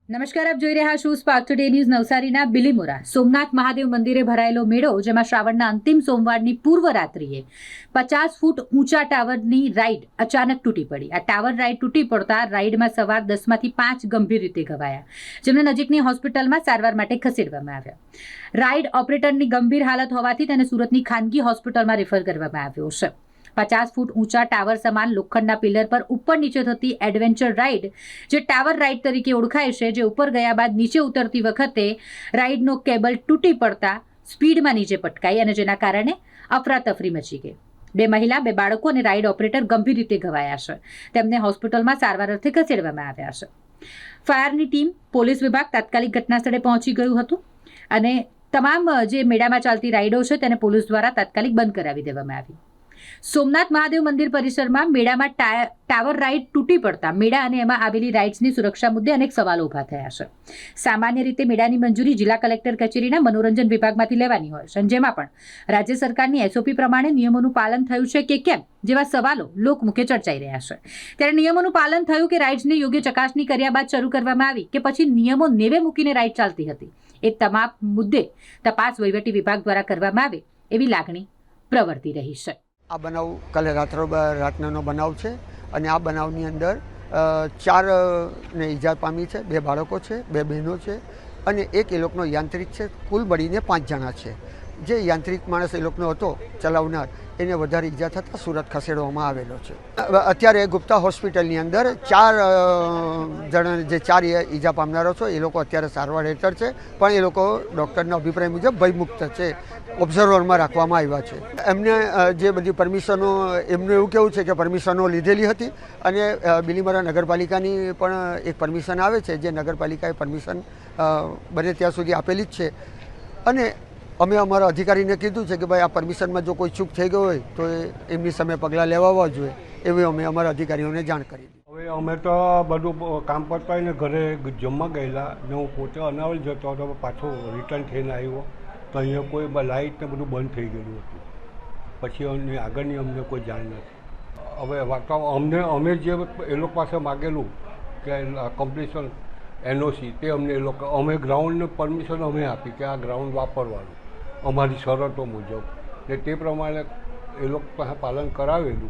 નમસ્કાર, આપ જોઈ રહ્યા છો સ્પાર્ક ટુડે ન્યૂઝ. નવસારીના બિલીમોરા સોમનાથ મહાદેવ મંદિરે ભરાયેલો મેળો, જેમાં શ્રાવણના અંતિમ સોમવારની પૂર્વ રાત્રિએ 50 ફૂટ ઊંચા ટાવરની રાઈડ અચાનક તૂટી પડી. આ ટાવર રાઈડ તૂટી પડતા રાઈડમાં સવાર 10માંથી 5 ગંભીર રીતે ઘવાયા, જેમને નજીકની હોસ્પિટલમાં સારવાર માટે ખસેડવામાં આવ્યા. રાઈડ ઓપરેટરની ગંભીર હાલત હોવાથી તેને સુરતની ખાનગી હોસ્પિટલમાં રેફર કરવામાં આવ્યો છે. 50 ફૂટ ઊંચા ટાવર સમાન લોખંડના પિલર પર ઉપર નીચે થતી એડવેન્ચર રાઈડ, જે ટાવર રાઈડ તરીકે ઓળખાય છે, જે ઉપર ગયા બાદ નીચે ઉતરતી વખતે રાઈડનો કેબલ તૂટી પડતા સ્પીડમાં નીચે પટકાઈ અને જેના કારણે અફરાતફરી મચી ગઈ. 2 મહિલા, 2 બાળકો અને રાઈડ ઓપરેટર ગંભીર રીતે ઘવાયા છે. તેમને હોસ્પિટલમાં સારવાર અર્થે ખસેડવામાં આવ્યા છે. ફાયરની ટીમ, પોલીસ વિભાગ તાત્કાલિક ઘટના સ્થળે પહોંચી ગયું હતું અને તમામ જે મેળામાં ચાલતી રાઈડો છે તેને પોલીસ દ્વારા તાત્કાલિક બંધ કરાવી દેવામાં આવી. સોમનાથ મહાદેવ મંદિર પરિસરમાં મેળામાં ટાવર રાઈડ તૂટી પડતા મેળા અને એમાં આવેલી રાઇડ્સની સુરક્ષા મુદ્દે અનેક સવાલો ઊભા થયા છે. સામાન્ય રીતે મેળાની મંજૂરી જિલ્લા કલેક્ટર કચેરીના મનોરંજન વિભાગમાંથી લેવાની હોય છે, જેમાં પણ રાજ્ય સરકારની એસઓપી પ્રમાણે નિયમોનું પાલન થયું છે કે કેમ જેવા સવાલો લોકમુખે ચર્ચાઈ રહ્યા છે. ત્યારે નિયમોનું પાલન થયું કે રાઇડ્સની યોગ્ય ચકાસણી કર્યા બાદ શરૂ કરવામાં આવી કે પછી નિયમો નેવે મૂકીને રાઇડ ચાલતી હતી, એ તમામ મુદ્દે તપાસ વહીવટી વિભાગ દ્વારા કરવામાં આવે એવી લાગણી પ્રવર્તી રહી છે. આ બનાવ કાલે રાતનો બનાવ છે અને આ બનાવની અંદર 4 ને ઈજા પામી છે. 2 બાળકો છે, 2 બહેનો છે અને એક એ લોકોનો યાંત્રિક છે. કુલ મળીને 5 જણા છે. જે યાંત્રિક માણસ એ લોકોનો હતો ચલાવનાર, એને વધારે ઈજા થતાં સુરત ખસેડવામાં આવેલો છે. અત્યારે ગુપ્તા હોસ્પિટલની અંદર 4 જણા, જે 4 ઈજા પામનારો છે, એ લોકો અત્યારે સારવાર હેઠળ છે, પણ એ લોકો ડૉક્ટરના અભિપ્રાય મુજબ ભયમુક્ત છે, ઓબ્ઝર્વરમાં રાખવામાં આવ્યા છે. એમને જે બધી પરમિશનો, એમનું એવું કહેવું છે કે પરમિશનો લીધેલી હતી અને બિલીમોરા નગરપાલિકાની પણ એક પરમિશન આવે છે, જે નગરપાલિકાએ પરમિશન બને ત્યાં સુધી આપેલી જ છે. અને અમે અમારા અધિકારીને કીધું છે કે ભાઈ આ પરમિશનમાં જો કોઈ ચૂક થઈ ગયો હોય તો એમની સામે પગલાં લેવાવા જોઈએ, એવી અમે અમારા અધિકારીઓને જાણ કરી. હવે અમે તો બધું કામ પતાવીને ઘરે જમવા ગયેલા ને હું પોતે અનાવલ જતો હતો, પાછો રિટર્ન થઈને આવ્યો તો અહીંયા કોઈ લાઇટ ને બધું બંધ થઈ ગયેલું હતું. પછી આગળની અમને કોઈ જાણ નથી. હવે વાતાવરણ અમે જે એ લોકો પાસે માગેલું કે કમ્પ્લીશન એનઓસી, તે અમને એ લોકો, અમે ગ્રાઉન્ડને પરમિશન અમે આપી કે આ ગ્રાઉન્ડ વાપરવાનું અમારી શરતો મુજબ, ને તે પ્રમાણે એ લોકો પાસે પાલન કરાવેલું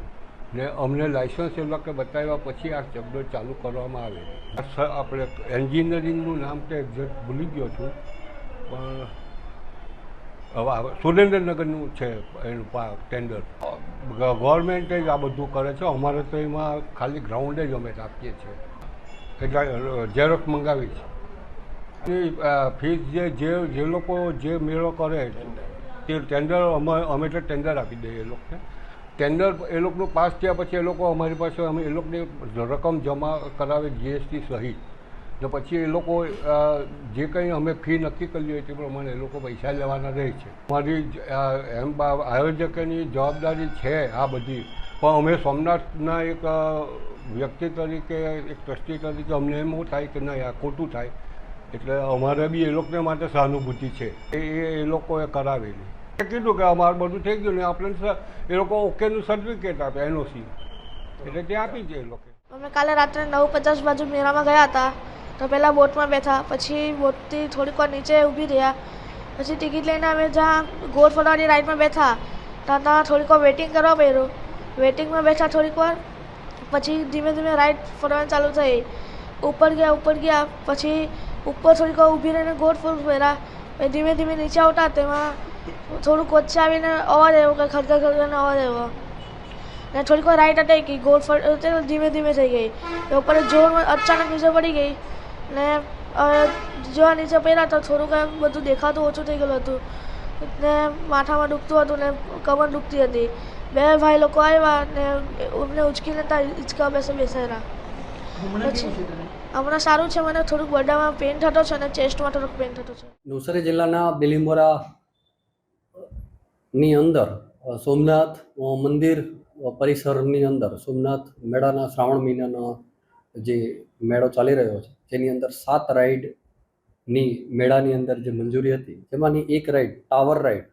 ને અમને લાઇસન્સ એ લોકો બતાવ્યા પછી આ ચકડોળ ચાલુ કરવામાં આવેલી. આપણે એન્જિનિયરિંગનું નામ તો એક્ઝેક્ટ ભૂલી ગયો છું, પણ હવે સુરેન્દ્રનગરનું છે એનું ટેન્ડર. ગવર્મેન્ટે જ આ બધું કરે છે. અમારે તો એમાં ખાલી ગ્રાઉન્ડે જ અમે આપીએ છીએ, એટલે ઝેરોક્સ મંગાવી છે. ફીસ જે લોકો જે મેળો કરે તે ટેન્ડર અમે તો ટેન્ડર આપી દઈએ એ લોકોને. ટેન્ડર એ લોકોનું પાસ થયા પછી એ લોકો અમારી પાસે અમે એ લોકોને રકમ જમા કરાવે જીએસટી સહિત, ને પછી એ લોકો જે કંઈ અમે ફી નક્કી કરી હોય તે પ્રમાણે એ લોકો પૈસા લેવાના રહે છે. અમારી એમ આયોજકોની જવાબદારી છે આ બધી, પણ અમે સોમનાથના એક વ્યક્તિ તરીકે, એક ટ્રસ્ટી તરીકે અમને એમ થાય કે નહીં આ ખોટું થાય, એટલે અમારે બી એ લોકોને માટે સહાનુભૂતિ છે. એ લોકોએ કરાવેલી. કીધું કે અમારું બધું થઈ ગયું ને આપણે એ લોકો ઓકેનું સર્ટિફિકેટ આપે, એનઓસી, એટલે તે આપી છે એ લોકો. અમે કાલે રાત્રે 9:50 બાજુ મેળામાં ગયા હતા. તો પહેલાં બોટમાં બેઠા, પછી બોટથી થોડીક વાર નીચે ઊભી રહ્યા, પછી ટિકિટ લઈને અમે જ્યાં ગોળ ફરવાની રાઈડમાં બેઠા ત્યાં થોડીક વાર વેઇટિંગ કરવા પડ્યું. વેઇટિંગમાં બેઠા થોડીક વાર, પછી ધીમે ધીમે રાઈડ ફરવાની ચાલુ થઈ. ઉપર ગયા, પછી ઉપર થોડીક વાર ઊભી રહીને ગોળ ફર્યા. ધીમે ધીમે નીચે આવતા તેમાં થોડુંક વચ્ચે આવીને અવાજ આવ્યો કે ખડખડનો અવાજ આવ્યો ને થોડીક વાર રાઈડ અટાઈ ગઈ. ગોળ ધીમે ધીમે થઈ ગઈ. ઉપર જોરમાં અચાનક નીચે પડી ગઈ ને જો નીચે પડ્યા તો થોડુંક એમ બધું દેખાતું ઓછું થઈ ગયેલું હતું ને માથામાં દુખતું હતું ને કમર દુખતી હતી. 2 ભાઈ લોકો આવ્યા ને એમને ઉચકીને ત્યાં હિંચકા બેસાડ્યા. પછી હમણાં સારું છે. મને થોડુંક બધામાં પેઇન થતો છે અને ચેસ્ટમાં થોડુંક પેઇન થતો છે. નવસારી જિલ્લાના બિલીમોરા ની અંદર સોમનાથ મંદિર પરિસરની અંદર સોમનાથ મેળાના શ્રાવણ મહિનાનો જે મેળો ચાલી રહ્યો છે, જેની અંદર 7 રાઈડની મેળાની અંદર જે મંજૂરી હતી, તેમાંની એક રાઈડ ટાવર રાઈડ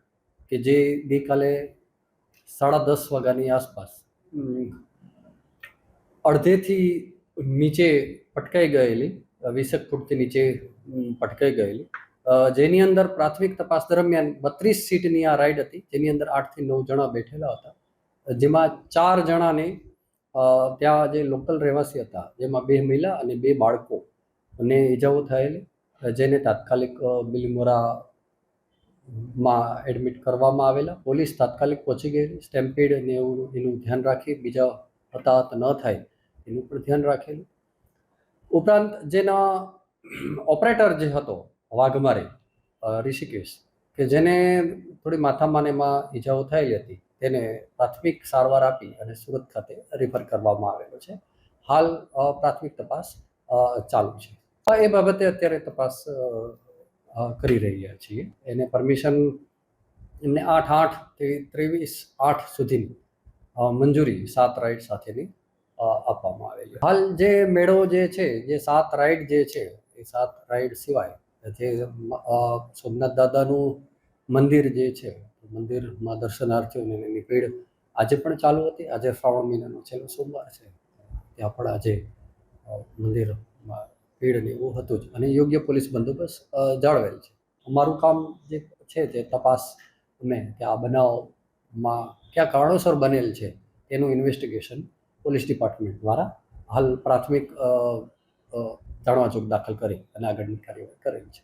કે જે ગઈકાલે 10:30 વાગ્યાની આસપાસ અડધેથી નીચે પટકાઈ ગયેલી 20 ફૂટથી નીચે પટકાઈ ગયેલી, જેની અંદર પ્રાથમિક તપાસ દરમિયાન 32 સીટની આ રાઈડ હતી, જેની અંદર 8 થી 9 જણા બેઠેલા હતા, જેમાં 4 જણાને ત્યાં જે લોકલ રહેવાસી હતા, જેમાં 2 મહિલા અને 2 બાળકો અને ઈજાઓ થયેલી, જેને તાત્કાલિક બિલીમોરામાં એડમિટ કરવામાં આવેલા. પોલીસ તાત્કાલિક પહોંચી ગયેલી, સ્ટેમ્પીડ અને એનું ધ્યાન રાખી, બીજા હતાહત ન થાય એનું પણ ધ્યાન રાખેલું. ઉપરાંત જેના ઓપરેટર જે હતો વાઘમારી ઋષિકેશ, કે જેને થોડી માથામાં ને એમાં ઈજાઓ થયેલી હતી, તેને પ્રાથમિક સારવાર આપી અને સુરત ખાતે રિફર કરવામાં આવેલો છે. હાલ પ્રાથમિક તપાસ ચાલુ છે. એ બાબતે અત્યારે તપાસ કરી રહ્યા છીએ. એને પરમિશન એમને 8/8 થી 23/8 સુધીની મંજૂરી 7 રાઈડ સાથેની આપવામાં આવેલી. હાલ જે મેળો જે છે, જે 7 રાઈડ જે છે, એ 7 રાઈડ સિવાય જે સોમનાથ દાદાનું મંદિર જે છે, મંદિરમાં દર્શનાર્થીઓને એની ભીડ આજે પણ ચાલુ હતી. આજે શ્રાવણ મહિનાનો છેલ્લો સોમવાર છે, ત્યાં પણ આજે મંદિરમાં ભીડ ને એવું હતું જ, અને યોગ્ય પોલીસ બંદોબસ્ત જાળવેલ છે. અમારું કામ જે છે તે તપાસ અમે કે આ બનાવમાં કયા કારણોસર બનેલ છે એનું ઇન્વેસ્ટિગેશન પોલીસ ડિપાર્ટમેન્ટ દ્વારા હાલ પ્રાથમિક જાણવાજોગ દાખલ કરી અને આગળની કાર્યવાહી કરેલ છે.